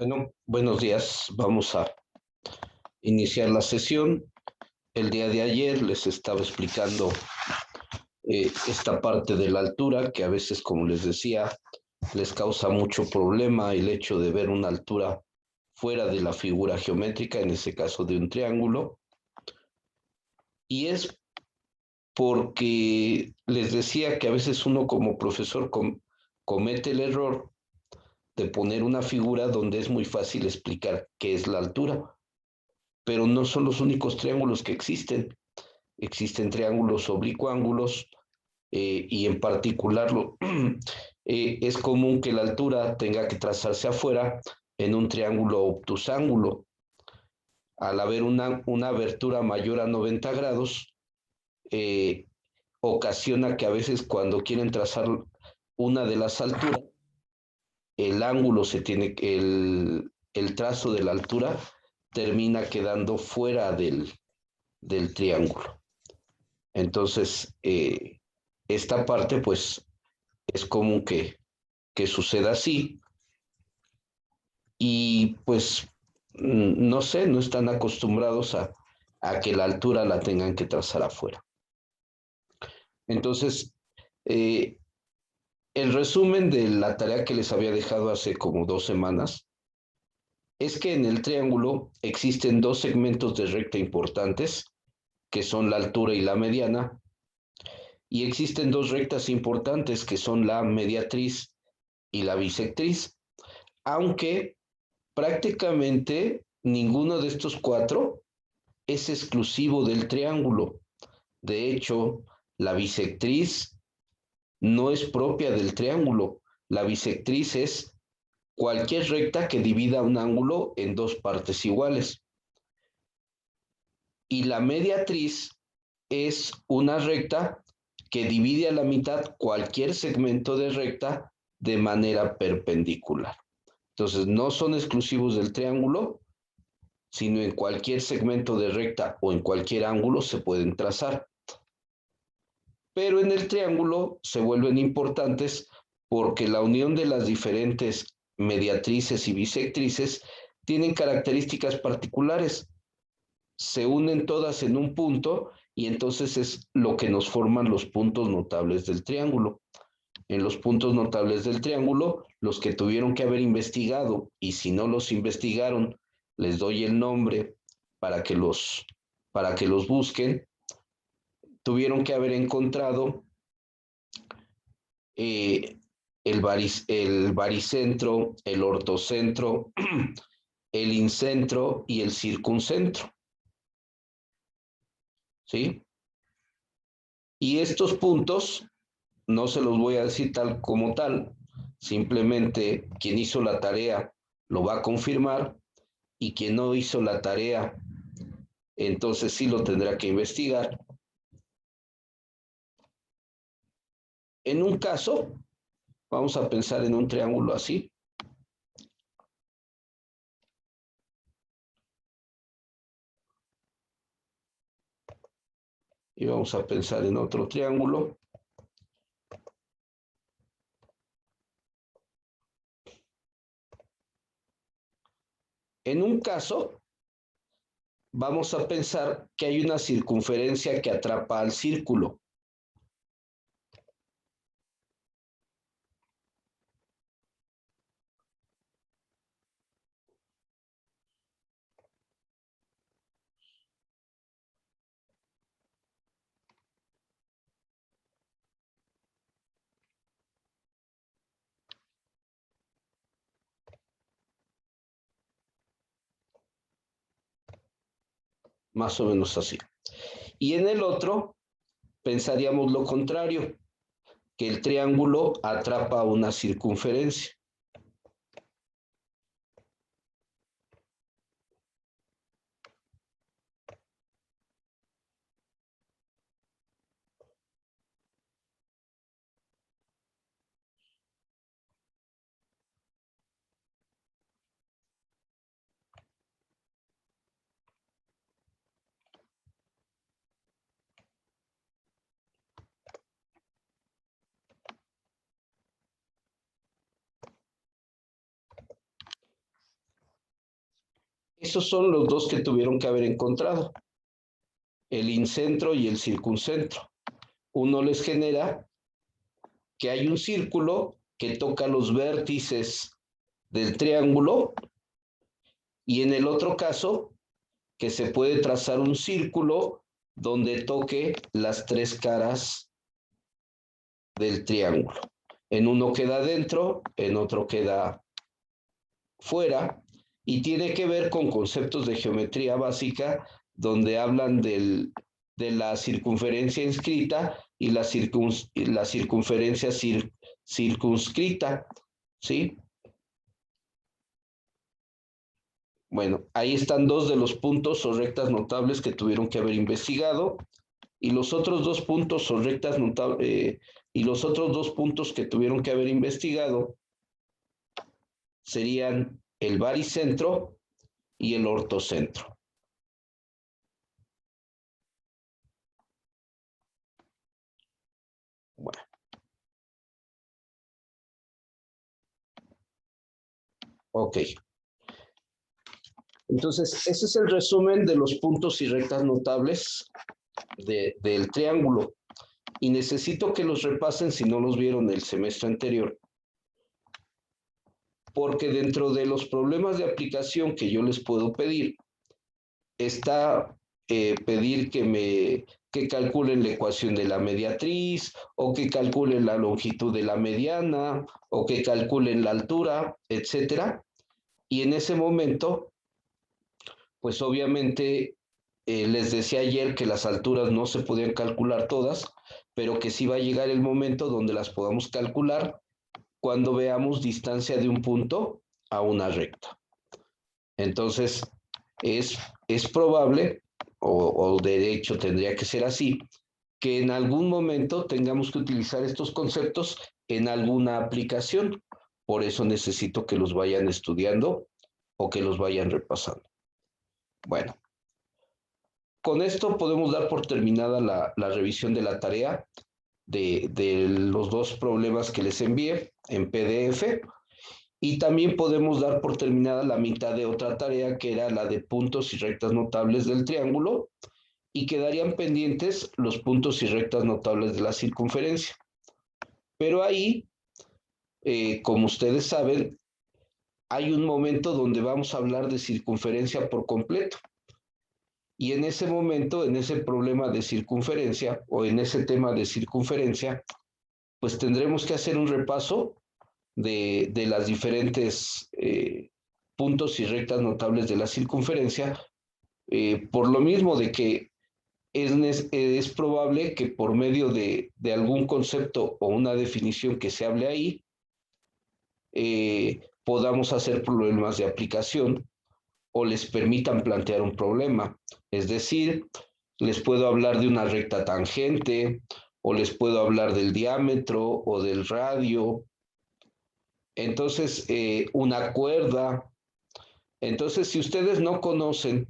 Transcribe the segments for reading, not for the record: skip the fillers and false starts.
Bueno, buenos días. Vamos a iniciar la sesión. El día de ayer les estaba explicando esta parte de la altura que a veces, como les decía, les causa mucho problema el hecho de ver una altura fuera de la figura geométrica, en ese caso de un triángulo. Y es porque les decía que a veces uno como profesor comete el error de poner una figura donde es muy fácil explicar qué es la altura, pero no son los únicos triángulos que existen. Existen triángulos oblicuángulos y en particular es común que la altura tenga que trazarse afuera en un triángulo obtusángulo. Al haber una abertura mayor a 90 grados, eh, ocasiona que a veces cuando quieren trazar una de las alturas, el ángulo se tiene, el trazo de la altura termina quedando fuera del triángulo. Entonces, esta parte, pues, es común que suceda así y, pues, no sé, no están acostumbrados a que la altura la tengan que trazar afuera. Entonces, eh, el resumen de la tarea que les había dejado hace como 2 semanas es que en el triángulo existen dos segmentos de recta importantes, que son la altura y la mediana, y existen dos rectas importantes, que son la mediatriz y la bisectriz, aunque prácticamente ninguno de estos cuatro es exclusivo del triángulo. De hecho, la bisectriz no es propia del triángulo. La bisectriz es cualquier recta que divida un ángulo en dos partes iguales. Y la mediatriz es una recta que divide a la mitad cualquier segmento de recta de manera perpendicular. Entonces, no son exclusivos del triángulo, sino en cualquier segmento de recta o en cualquier ángulo se pueden trazar. Pero en el triángulo se vuelven importantes porque la unión de las diferentes mediatrices y bisectrices tienen características particulares. Se unen todas en un punto y entonces es lo que nos forman los puntos notables del triángulo. En los puntos notables del triángulo, los que tuvieron que haber investigado, y si no los investigaron, les doy el nombre para que los busquen, tuvieron que haber encontrado eh, el baricentro, el ortocentro, el incentro y el circuncentro. ¿Sí? Y estos puntos no se los voy a decir tal como tal, simplemente quien hizo la tarea lo va a confirmar y quien no hizo la tarea, entonces sí lo tendrá que investigar. En un caso, vamos a pensar en un triángulo así. Y vamos a pensar en otro triángulo. En un caso, vamos a pensar que hay una circunferencia que atrapa al círculo. Más o menos así. Y en el otro, pensaríamos lo contrario, que el triángulo atrapa una circunferencia. Esos son los dos que tuvieron que haber encontrado, el incentro y el circuncentro. Uno les genera que hay un círculo que toca los vértices del triángulo y en el otro caso que se puede trazar un círculo donde toque las tres caras del triángulo. En uno queda dentro, en otro queda fuera, y tiene que ver con conceptos de geometría básica donde hablan de la circunferencia inscrita y la circunferencia circunscrita, ¿sí? Bueno, ahí están dos de los puntos o rectas notables que tuvieron que haber investigado, y los otros dos puntos o rectas notables, y los otros dos puntos que tuvieron que haber investigado serían el baricentro y el ortocentro. Bueno. Ok. Entonces, ese es el resumen de los puntos y rectas notables del triángulo. Y necesito que los repasen si no los vieron el semestre anterior, porque dentro de los problemas de aplicación que yo les puedo pedir, está pedir que calculen la ecuación de la mediatriz, o que calculen la longitud de la mediana, o que calculen la altura, etcétera. Y en ese momento, pues obviamente les decía ayer que las alturas no se podían calcular todas, pero que sí va a llegar el momento donde las podamos calcular cuando veamos distancia de un punto a una recta. Entonces, es probable, o de hecho tendría que ser así, que en algún momento tengamos que utilizar estos conceptos en alguna aplicación. Por eso necesito que los vayan estudiando o que los vayan repasando. Bueno, con esto podemos dar por terminada la revisión de la tarea de los dos problemas que les envié en PDF. Y también podemos dar por terminada la mitad de otra tarea, que era la de puntos y rectas notables del triángulo, y quedarían pendientes los puntos y rectas notables de la circunferencia. Pero ahí, como ustedes saben, hay un momento donde vamos a hablar de circunferencia por completo. Y en ese momento, en ese problema de circunferencia o en ese tema de circunferencia, pues tendremos que hacer un repaso de las diferentes puntos y rectas notables de la circunferencia, por lo mismo de que es probable que por medio de algún concepto o una definición que se hable ahí, podamos hacer problemas de aplicación o les permitan plantear un problema. Es decir, les puedo hablar de una recta tangente, o les puedo hablar del diámetro o del radio. Entonces, una cuerda. Entonces, si ustedes no conocen,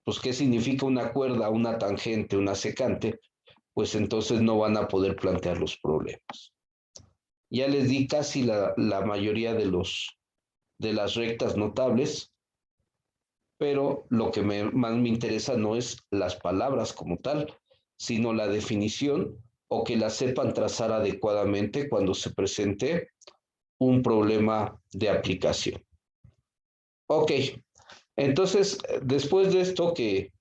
pues, qué significa una cuerda, una tangente, una secante, pues entonces no van a poder plantear los problemas. Ya les di casi la mayoría de las rectas notables, pero lo que más me interesa no es las palabras como tal, sino la definición, o que la sepan trazar adecuadamente cuando se presente un problema de aplicación. Ok, entonces, después de esto que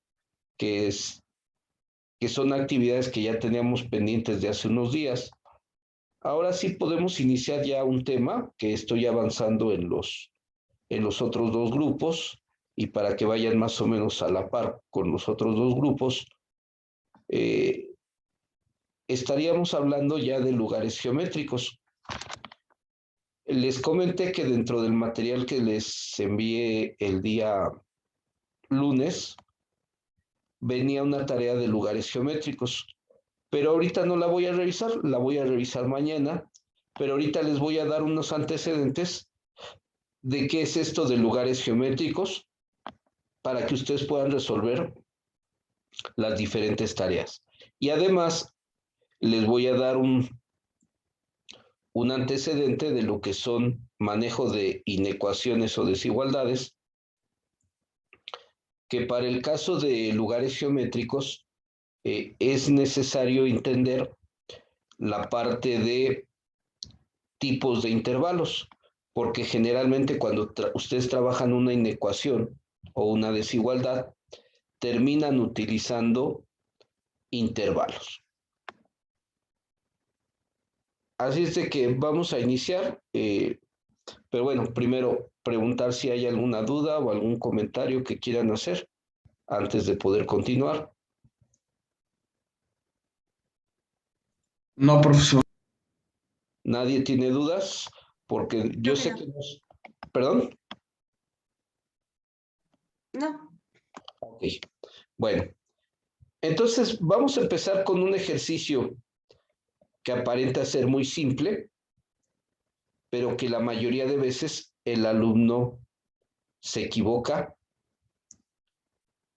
son actividades que ya teníamos pendientes de hace unos días, ahora sí podemos iniciar ya un tema que estoy avanzando en los otros dos grupos, y para que vayan más o menos a la par con los otros dos grupos, estaríamos hablando ya de lugares geométricos. Les comenté que dentro del material que les envié el día lunes, venía una tarea de lugares geométricos, pero ahorita no la voy a revisar, la voy a revisar mañana, pero ahorita les voy a dar unos antecedentes de qué es esto de lugares geométricos para que ustedes puedan resolver las diferentes tareas. Y además les voy a dar un antecedente de lo que son manejo de inecuaciones o desigualdades, que para el caso de lugares geométricos es necesario entender la parte de tipos de intervalos, porque generalmente cuando ustedes trabajan una inecuación o una desigualdad, terminan utilizando intervalos. Así es de que vamos a iniciar, pero bueno, primero preguntar si hay alguna duda o algún comentario que quieran hacer antes de poder continuar. No, profesor. ¿Nadie tiene dudas? Porque yo sé que nos... ¿Perdón? No. Ok, bueno. Entonces vamos a empezar con un ejercicio que aparenta ser muy simple, pero que la mayoría de veces el alumno se equivoca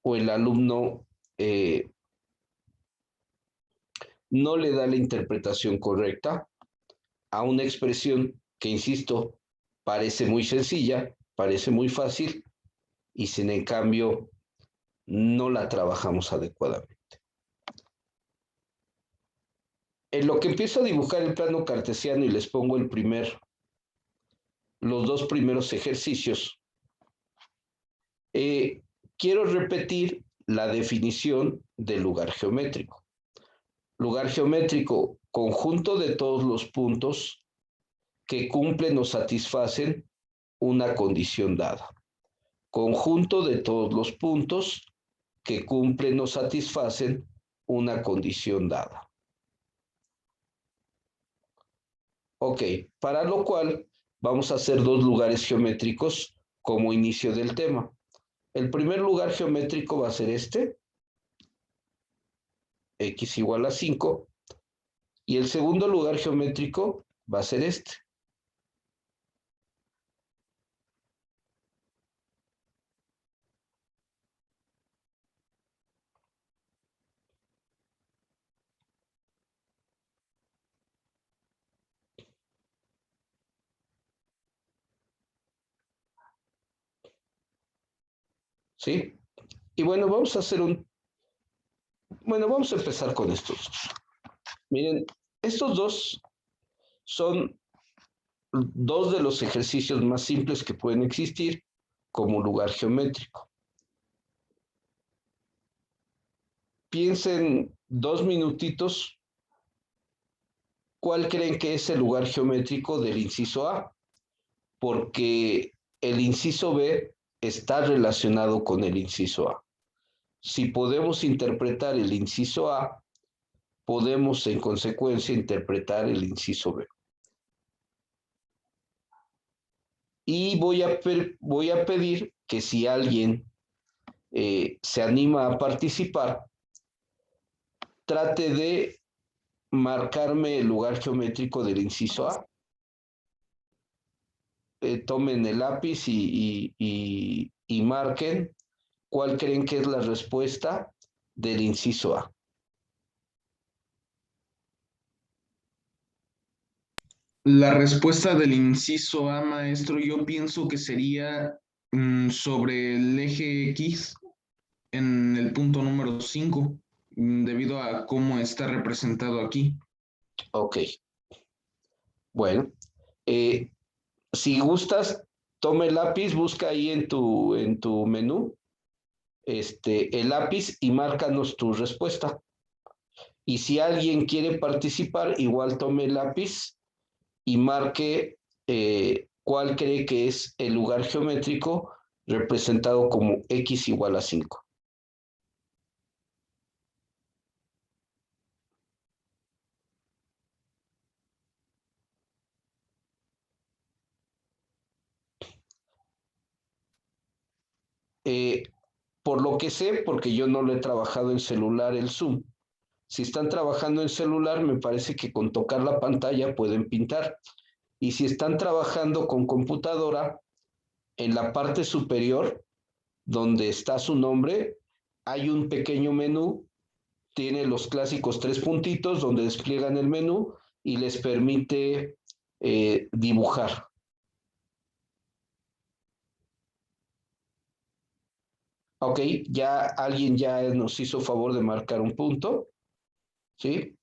o el alumno no le da la interpretación correcta a una expresión que, insisto, parece muy sencilla, parece muy fácil, y sin en cambio no la trabajamos adecuadamente. En lo que empiezo a dibujar el plano cartesiano y les pongo los dos primeros ejercicios, quiero repetir la definición de lugar geométrico. Lugar geométrico, conjunto de todos los puntos que cumplen o satisfacen una condición dada. Conjunto de todos los puntos que cumplen o satisfacen una condición dada. Ok, para lo cual vamos a hacer dos lugares geométricos como inicio del tema. El primer lugar geométrico va a ser este, x igual a 5, y el segundo lugar geométrico va a ser este. ¿Sí? Y bueno, vamos a empezar con estos dos. Miren, estos dos son dos de los ejercicios más simples que pueden existir como lugar geométrico. Piensen 2 minutitos, ¿cuál creen que es el lugar geométrico del inciso A? Porque el inciso B está relacionado con el inciso A. Si podemos interpretar el inciso A, podemos en consecuencia interpretar el inciso B. Y voy a pedir que si alguien se anima a participar, trate de marcarme el lugar geométrico del inciso A. Tomen el lápiz y marquen cuál creen que es la respuesta del inciso A. La respuesta del inciso A, maestro, yo pienso que sería sobre el eje X en el punto número 5, debido a cómo está representado aquí. Ok. Bueno, si gustas, toma el lápiz, busca ahí en tu menú el lápiz y márcanos tu respuesta. Y si alguien quiere participar, igual tome el lápiz y marque cuál cree que es el lugar geométrico representado como x igual a 5. Por lo que sé, porque yo no lo he trabajado en celular, el Zoom. Si están trabajando en celular, me parece que con tocar la pantalla pueden pintar. Y si están trabajando con computadora, en la parte superior, donde está su nombre, hay un pequeño menú, tiene los clásicos 3 puntitos donde despliegan el menú y les permite dibujar. Ok, ya alguien ya nos hizo favor de marcar un punto, ¿sí?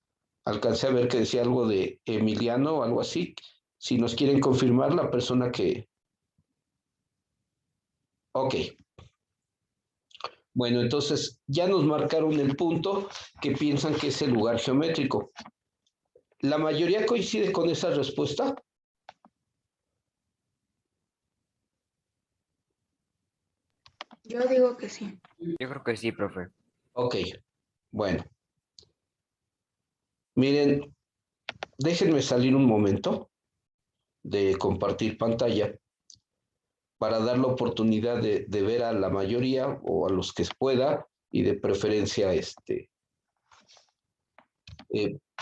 Alcancé a ver que decía algo de Emiliano o algo así. Si nos quieren confirmar, la persona que... Ok. Bueno, entonces ya nos marcaron el punto que piensan que es el lugar geométrico. ¿La mayoría coincide con esa respuesta? Yo digo que sí. Yo creo que sí, profe. Ok, bueno. Miren, déjenme salir un momento de compartir pantalla para dar la oportunidad de ver a la mayoría o a los que pueda y de preferencia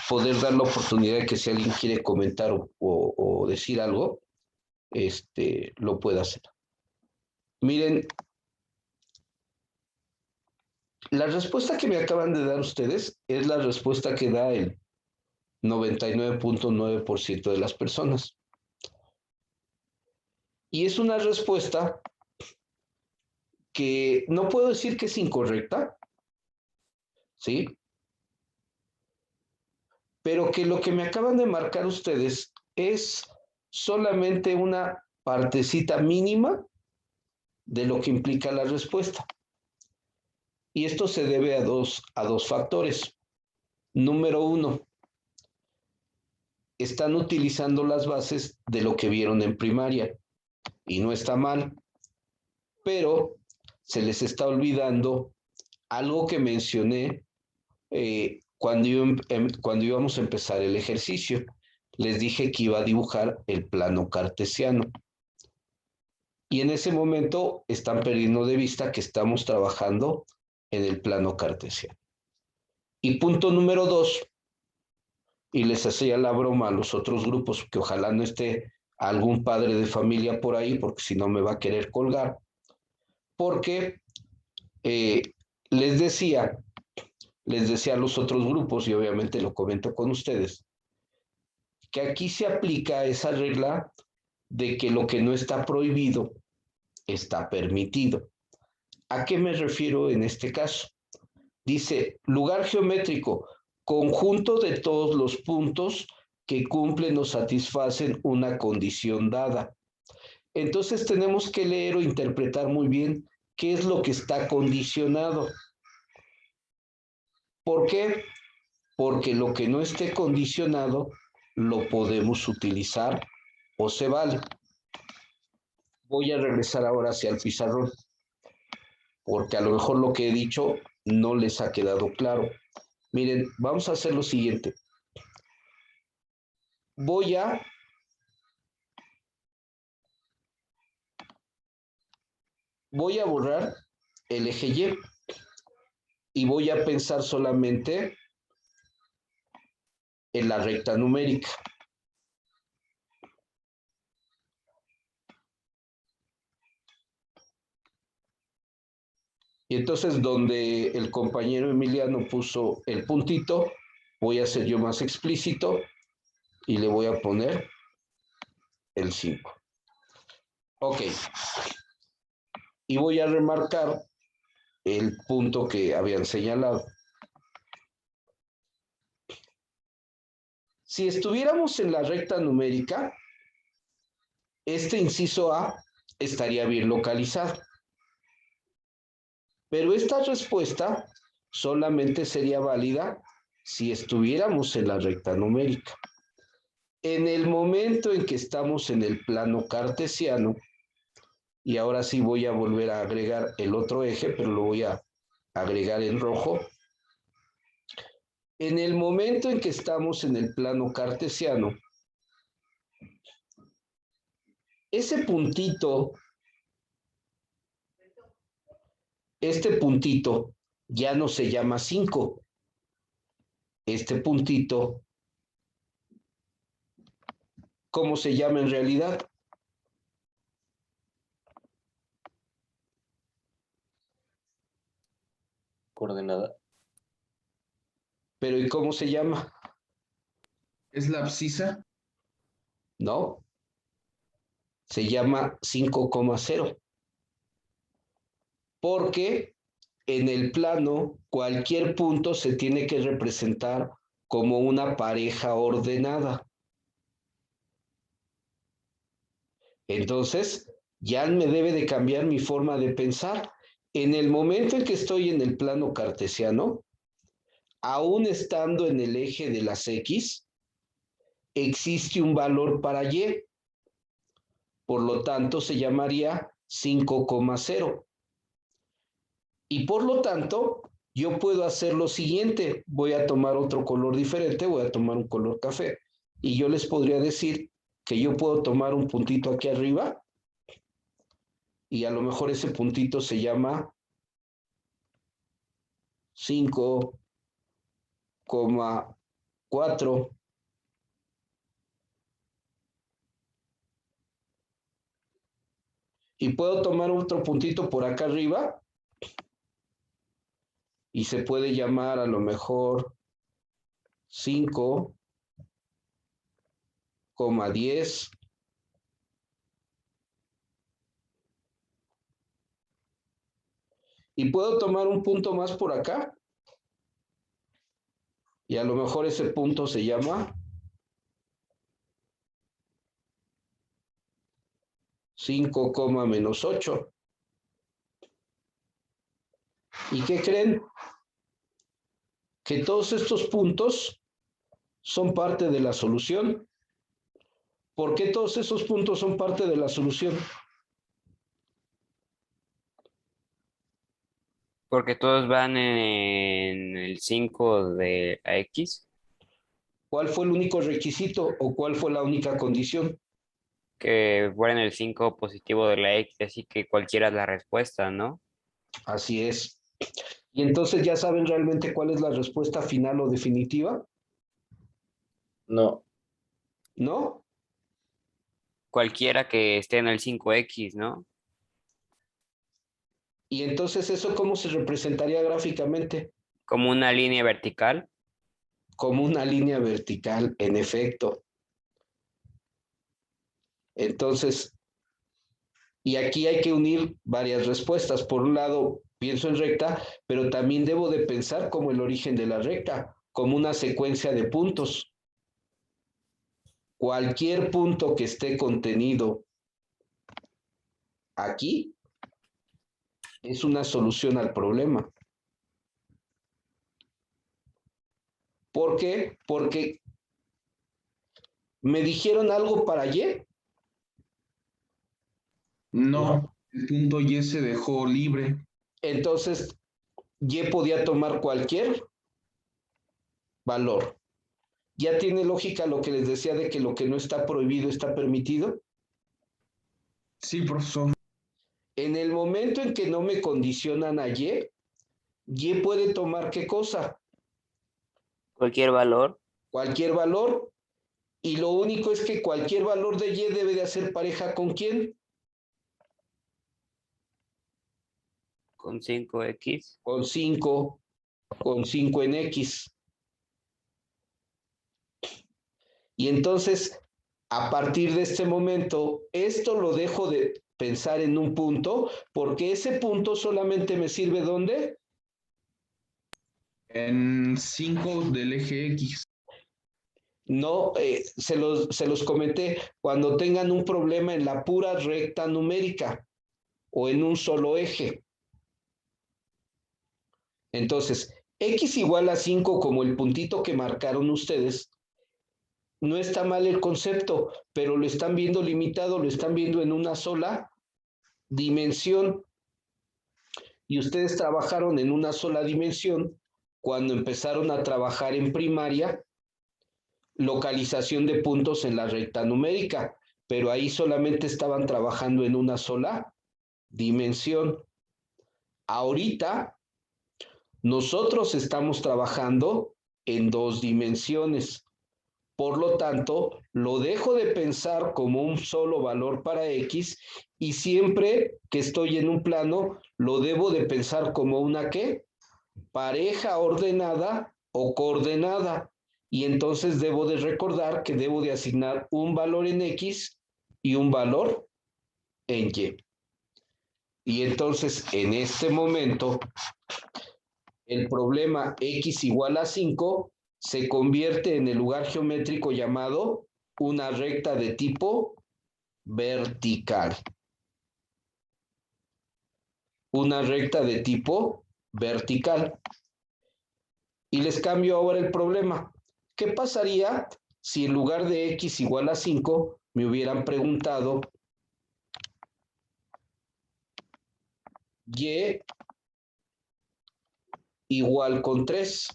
poder dar la oportunidad de que si alguien quiere comentar o decir algo, lo pueda hacer. Miren, la respuesta que me acaban de dar ustedes es la respuesta que da el 99.9% de las personas. Y es una respuesta que no puedo decir que es incorrecta, ¿sí? Pero que lo que me acaban de marcar ustedes es solamente una partecita mínima de lo que implica la respuesta. Y esto se debe a dos factores. Número uno, están utilizando las bases de lo que vieron en primaria y no está mal, pero se les está olvidando algo que mencioné cuando íbamos a empezar el ejercicio. Les dije que iba a dibujar el plano cartesiano. Y en ese momento están perdiendo de vista que estamos trabajando en el plano cartesiano. Y punto número dos, y les hacía la broma a los otros grupos, que ojalá no esté algún padre de familia por ahí, porque si no me va a querer colgar, porque eh, les decía a los otros grupos, y obviamente lo comento con ustedes, que aquí se aplica esa regla de que lo que no está prohibido está permitido. ¿A qué me refiero en este caso? Dice, lugar geométrico, conjunto de todos los puntos que cumplen o satisfacen una condición dada. Entonces tenemos que leer o interpretar muy bien qué es lo que está condicionado. ¿Por qué? Porque lo que no esté condicionado lo podemos utilizar o se vale. Voy a regresar ahora hacia el pizarrón, porque a lo mejor lo que he dicho no les ha quedado claro. Miren, vamos a hacer lo siguiente. Voy a borrar el eje Y y voy a pensar solamente en la recta numérica. Y entonces donde el compañero Emiliano puso el puntito, voy a ser yo más explícito y le voy a poner el 5. Ok. Y voy a remarcar el punto que habían señalado. Si estuviéramos en la recta numérica, este inciso A estaría bien localizado. Pero esta respuesta solamente sería válida si estuviéramos en la recta numérica. En el momento en que estamos en el plano cartesiano, y ahora sí voy a volver a agregar el otro eje, pero lo voy a agregar en rojo. En el momento en que estamos en el plano cartesiano, ese puntito, este puntito ya no se llama 5. Este puntito, ¿cómo se llama en realidad? Coordenada. Pero ¿y cómo se llama? ¿Es la abscisa? No, se llama 5,0. Porque en el plano, cualquier punto se tiene que representar como una pareja ordenada. Entonces, ya me debe de cambiar mi forma de pensar. En el momento en que estoy en el plano cartesiano, aún estando en el eje de las X, existe un valor para Y. Por lo tanto, se llamaría 5,0. Y por lo tanto, yo puedo hacer lo siguiente. Voy a tomar otro color diferente, voy a tomar un color café. Y yo les podría decir que yo puedo tomar un puntito aquí arriba y a lo mejor ese puntito se llama 5,4. Y puedo tomar otro puntito por acá arriba y se puede llamar a lo mejor 5,10. Y puedo tomar un punto más por acá y a lo mejor ese punto se llama 5,-8. ¿Y qué creen? Que todos estos puntos son parte de la solución. ¿Por qué todos esos puntos son parte de la solución? Porque todos van en el 5 de la X, ¿Cuál fue el único requisito o cuál fue la única condición? que fueran el 5 positivo de la X, así que cualquiera es la respuesta, ¿no? Así es. Y entonces ya saben realmente cuál es la respuesta final o definitiva, No, ¿no? Cualquiera que esté en el 5X, ¿no? Y entonces eso cómo se representaría gráficamente, Como una línea vertical. como una línea vertical, en efecto. Entonces, y aquí hay que unir varias respuestas. Por un lado, pienso en recta, pero también debo de pensar como el origen de la recta, como una secuencia de puntos. Cualquier punto que esté contenido aquí es una solución al problema. ¿Por qué? Porque me dijeron algo para Y. No, el punto Y se dejó libre. Entonces, Y podía tomar cualquier valor. ¿Ya tiene lógica lo que les decía de que lo que no está prohibido está permitido? Sí, profesor. En el momento en que no me condicionan a Y puede tomar ¿qué cosa? Cualquier valor. Cualquier valor. Y lo único es que cualquier valor de Y debe de hacer pareja ¿con quién? Con 5X. Con 5 en X. Y entonces, a partir de este momento, esto lo dejo de pensar en un punto, porque ese punto solamente me sirve ¿dónde? En 5 del eje X. No, se los comenté, cuando tengan un problema en la pura recta numérica o en un solo eje. Entonces, X igual a 5 como el puntito que marcaron ustedes, no está mal el concepto, pero lo están viendo limitado, lo están viendo en una sola dimensión. Y ustedes trabajaron en una sola dimensión cuando empezaron a trabajar en primaria localización de puntos en la recta numérica, pero ahí solamente estaban trabajando en una sola dimensión. Ahorita nosotros estamos trabajando en 2 dimensiones. Por lo tanto, lo dejo de pensar como un solo valor para X y siempre que estoy en un plano, lo debo de pensar como una ¿qué? Pareja ordenada o coordenada. Y entonces debo de recordar que debo de asignar un valor en X y un valor en Y. Y entonces, en este momento, el problema x igual a 5 se convierte en el lugar geométrico llamado una recta de tipo vertical. Una recta de tipo vertical. Y les cambio ahora el problema. ¿Qué pasaría si en lugar de x igual a 5 me hubieran preguntado y igual con 3?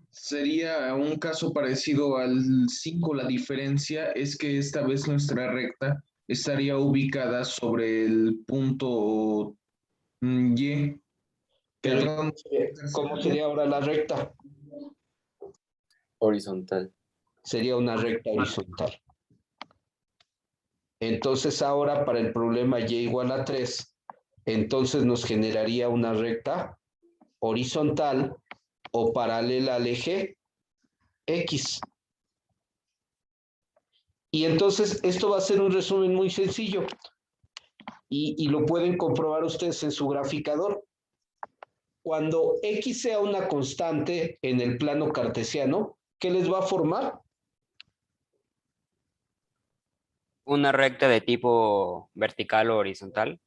Sería un caso parecido al 5. La diferencia es que esta vez nuestra recta estaría ubicada sobre el punto Y. Pero Perdón, ¿cómo sería ahora la recta? Horizontal. Sería una recta horizontal. Entonces ahora para el problema y igual a 3, entonces nos generaría una recta horizontal o paralela al eje X. Y entonces esto va a ser un resumen muy sencillo y lo pueden comprobar ustedes en su graficador. Cuando X sea una constante en el plano cartesiano, ¿qué les va a formar? Una recta de tipo vertical o horizontal.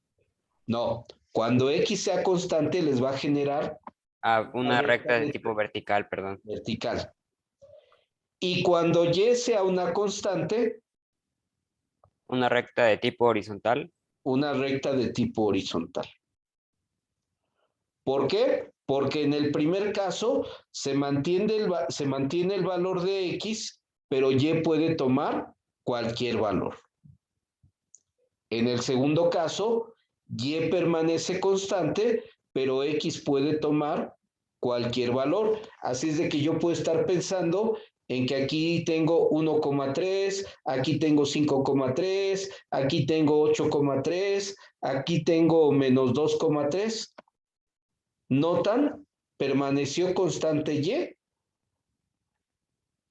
No, cuando X sea constante les va a generar Ah, una una recta de tipo vertical, perdón. vertical. Y cuando Y sea una constante, Una recta de tipo horizontal. una recta de tipo horizontal. ¿Por qué? Porque en el primer caso se mantiene el valor de X, pero Y puede tomar cualquier valor. En el segundo caso, Y permanece constante, pero X puede tomar cualquier valor. Así es de que yo puedo estar pensando en que aquí tengo 1,3, aquí tengo 5,3, aquí tengo 8,3, aquí tengo menos 2,3. ¿Notan? Permaneció constante Y,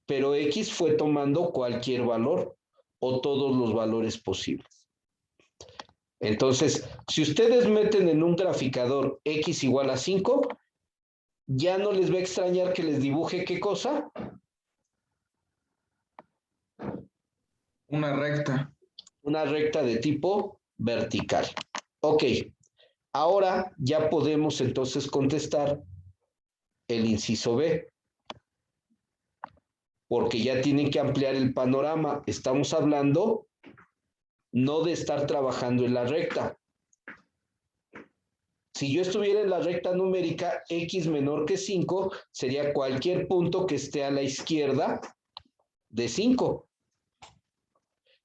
pero X fue tomando cualquier valor o todos los valores posibles. Entonces, si ustedes meten en un graficador X igual a 5, ya no les va a extrañar que les dibuje ¿qué cosa? una recta. Una recta de tipo vertical. Ok, ahora ya podemos entonces contestar el inciso B, porque ya tienen que ampliar el panorama. Estamos hablando no de estar trabajando en la recta. Si yo estuviera en la recta numérica, X menor que 5 sería cualquier punto que esté a la izquierda de 5.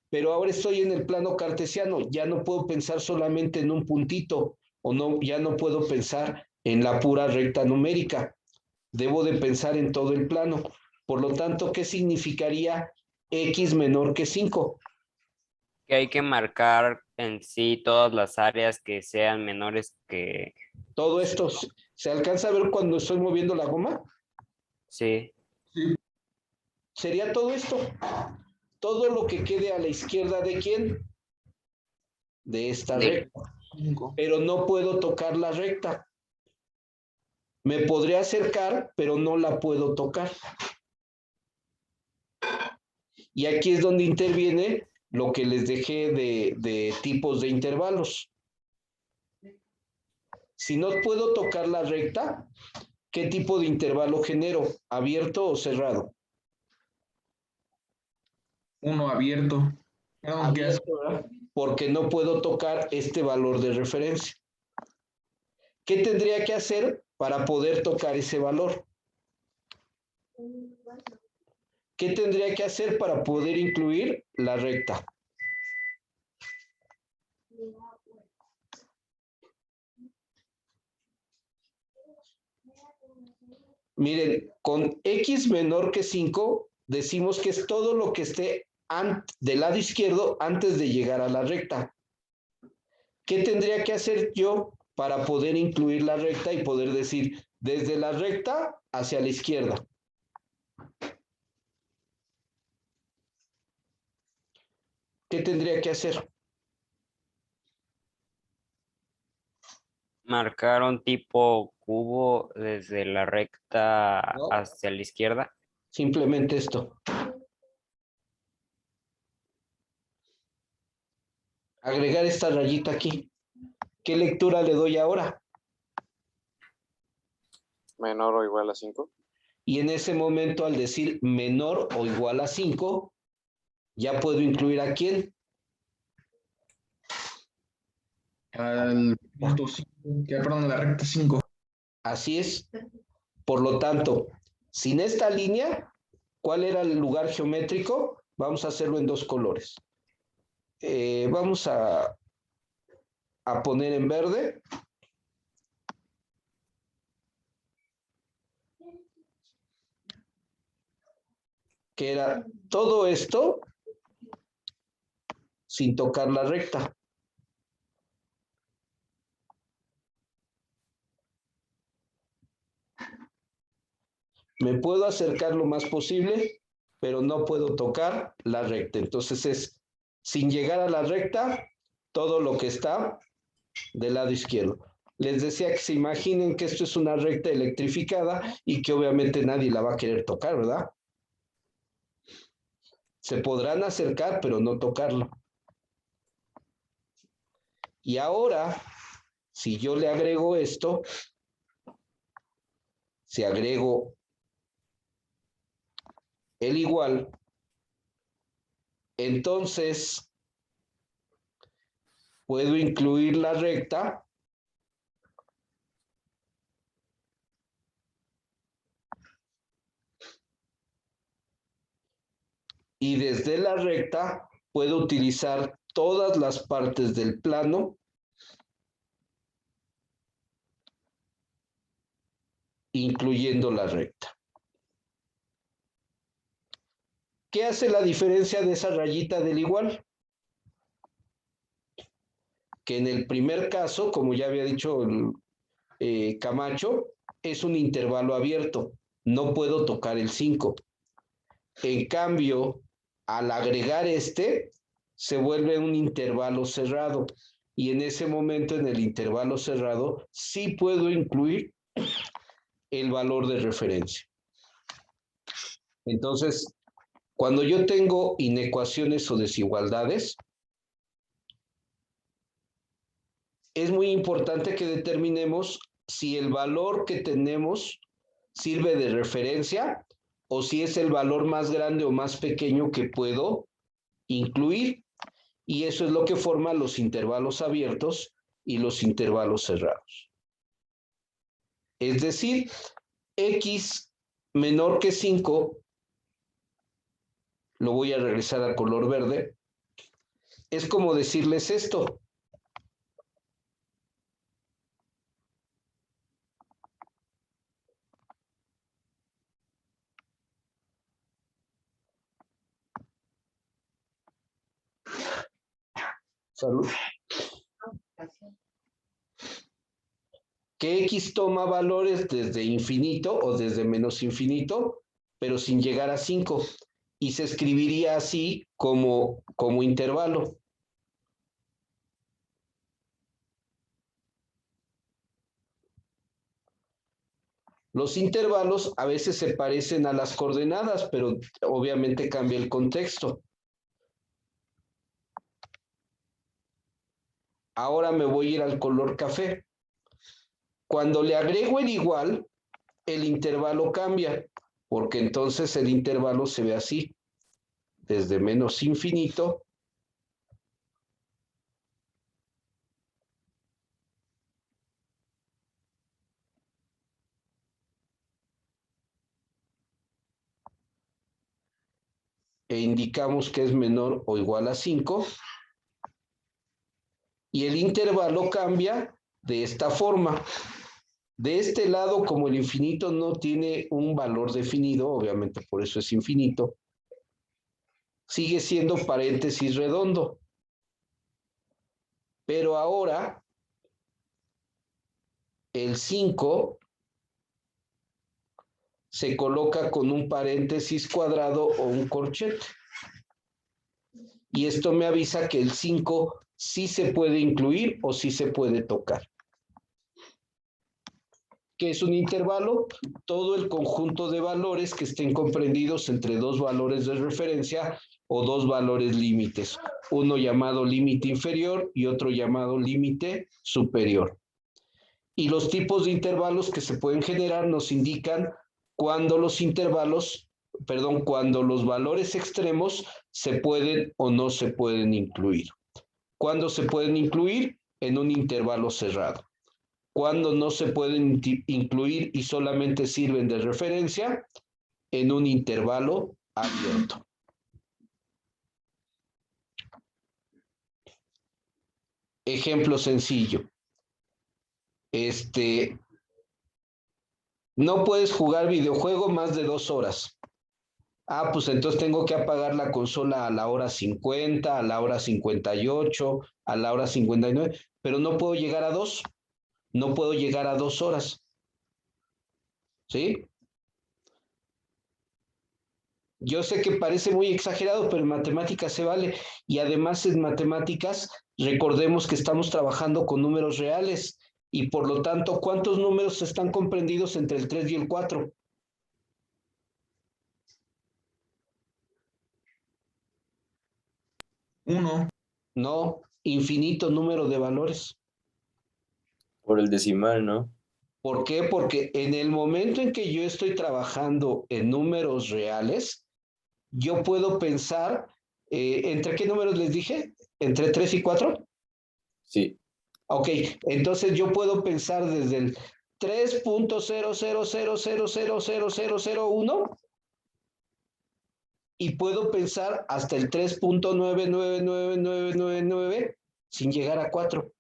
Pero ahora estoy en el plano cartesiano, ya no puedo pensar solamente en un puntito, o no, ya no puedo pensar en la pura recta numérica. Debo de pensar en todo el plano. Por lo tanto, ¿qué significaría X menor que 5? Que hay que marcar en sí todas las áreas que sean menores que... Todo esto, ¿se alcanza a ver cuando estoy moviendo la goma? Sí. Sería todo esto. Todo lo que quede a la izquierda de quién? De esta recta. Pero no puedo tocar la recta. Me podría acercar, pero no la puedo tocar. Y aquí es donde interviene lo que les dejé de tipos de intervalos. Si no puedo tocar la recta, ¿qué tipo de intervalo genero? ¿Abierto o cerrado? Uno abierto. Abierto, ¿verdad? Porque no puedo tocar este valor de referencia. ¿Qué tendría que hacer para poder tocar ese valor? ¿Qué tendría que hacer para poder incluir la recta? Miren, con X menor que 5, decimos que es todo lo que esté del lado izquierdo antes de llegar a la recta. ¿Qué tendría que hacer yo para poder incluir la recta y poder decir desde la recta hacia la izquierda? ¿Qué tendría que hacer? marcar un tipo cubo desde la recta No. hacia la izquierda. Simplemente esto. Agregar esta rayita aquí. ¿Qué lectura le doy ahora? Menor o igual a 5. Y en ese momento, al decir menor o igual a 5, ya puedo incluir a quién. Al punto 5, perdón, a la recta 5. Así es. Por lo tanto, sin esta línea, ¿cuál era el lugar geométrico? Vamos a hacerlo en dos colores. Vamos a poner en verde. Que era todo esto sin tocar la recta. Me puedo acercar lo más posible, pero no puedo tocar la recta. Entonces es sin llegar a la recta, todo lo que está del lado izquierdo. Les decía que se imaginen que esto es una recta electrificada y que obviamente nadie la va a querer tocar, ¿verdad? Se podrán acercar, pero no tocarlo. Y ahora, si yo le agrego esto, si agrego el igual, entonces puedo incluir la recta y desde la recta puedo utilizar todas las partes del plano incluyendo la recta. ¿Qué hace la diferencia de esa rayita del igual? Que en el primer caso, como ya había dicho Camacho, es un intervalo abierto, no puedo tocar el 5. En cambio, al agregar este, se vuelve un intervalo cerrado. Y en ese momento, en el intervalo cerrado, sí puedo incluir el valor de referencia. Entonces, cuando yo tengo inecuaciones o desigualdades, es muy importante que determinemos si el valor que tenemos sirve de referencia o si es el valor más grande o más pequeño que puedo incluir. Y eso es lo que forma los intervalos abiertos y los intervalos cerrados. Es decir, x menor que 5, lo voy a regresar a color verde, es como decirles esto. Salud. Que x toma valores desde infinito o desde menos infinito, pero sin llegar a 5. Y se escribiría así como intervalo. Los intervalos a veces se parecen a las coordenadas, pero obviamente cambia el contexto. Ahora me voy a ir al color café. Cuando le agrego el igual, el intervalo cambia, porque entonces el intervalo se ve así, desde menos infinito e indicamos que es menor o igual a 5, y el intervalo cambia de esta forma. De este lado, como el infinito no tiene un valor definido, obviamente por eso es infinito, sigue siendo paréntesis redondo. Pero ahora, el 5 se coloca con un paréntesis cuadrado o un corchete. Y esto me avisa que el 5 sí se puede incluir o sí se puede tocar. ¿Qué es un intervalo? Todo el conjunto de valores que estén comprendidos entre dos valores de referencia o dos valores límites, uno llamado límite inferior y otro llamado límite superior. Y los tipos de intervalos que se pueden generar nos indican cuando los cuando los valores extremos se pueden o no se pueden incluir. ¿Cuándo se pueden incluir? En un intervalo cerrado. Cuando no se pueden incluir y solamente sirven de referencia, en un intervalo abierto. Ejemplo sencillo. No puedes jugar videojuego más de 2 horas. Ah, pues entonces tengo que apagar la consola a la hora 50, a la hora 58, a la hora 59, pero no puedo llegar a 2. No puedo llegar a 2 horas. ¿Sí? Yo sé que parece muy exagerado, pero en matemáticas se vale. Y además en matemáticas, recordemos que estamos trabajando con números reales. Y por lo tanto, ¿cuántos números están comprendidos entre el 3 y el 4? Uno. No, infinito número de valores. Por el decimal, ¿no? ¿Por qué? Porque en el momento en que yo estoy trabajando en números reales, yo puedo pensar, ¿entre qué números les dije? ¿Entre 3 y 4? Sí. Ok, entonces yo puedo pensar desde el 3.0000000001 y puedo pensar hasta el 3.999999 sin llegar a 4.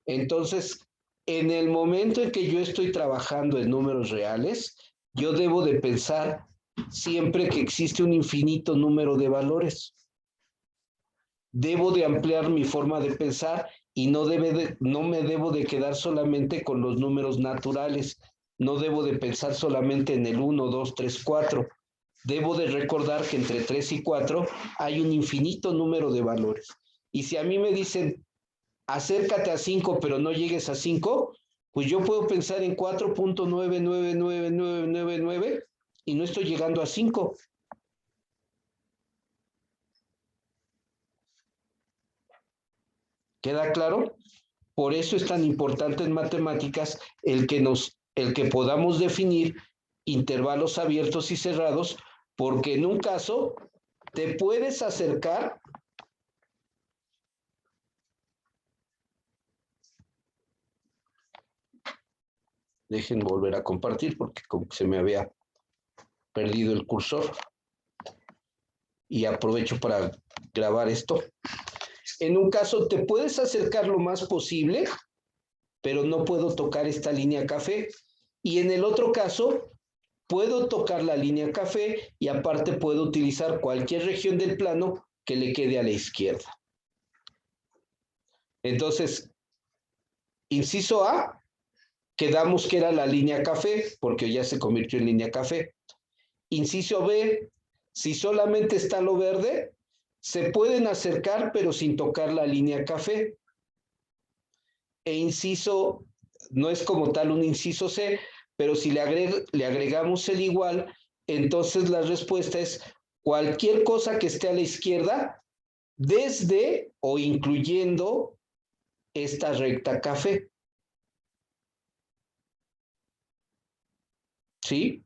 Entonces, en el momento en que yo estoy trabajando en números reales, yo debo de pensar siempre que existe un infinito número de valores. Debo de ampliar mi forma de pensar y no me debo de quedar solamente con los números naturales. No debo de pensar solamente en el 1, 2, 3, 4. Debo de recordar que entre 3 y 4 hay un infinito número de valores. Y si a mí me dicen, acércate a 5, pero no llegues a 5, pues yo puedo pensar en 4.999999 y no estoy llegando a 5. ¿Queda claro? Por eso es tan importante en matemáticas el que podamos definir intervalos abiertos y cerrados, porque en un caso te puedes acercar Dejen volver a compartir porque como que se me había perdido el cursor. Y aprovecho para grabar esto. En un caso te puedes acercar lo más posible, pero no puedo tocar esta línea café. Y en el otro caso, puedo tocar la línea café y aparte puedo utilizar cualquier región del plano que le quede a la izquierda. Entonces, inciso A, quedamos que era la línea café, porque ya se convirtió en línea café. Inciso B, si solamente está lo verde, se pueden acercar, pero sin tocar la línea café. E inciso, no es como tal un inciso C, pero si le agregamos el igual, entonces la respuesta es cualquier cosa que esté a la izquierda, desde o incluyendo esta recta café. ¿Sí?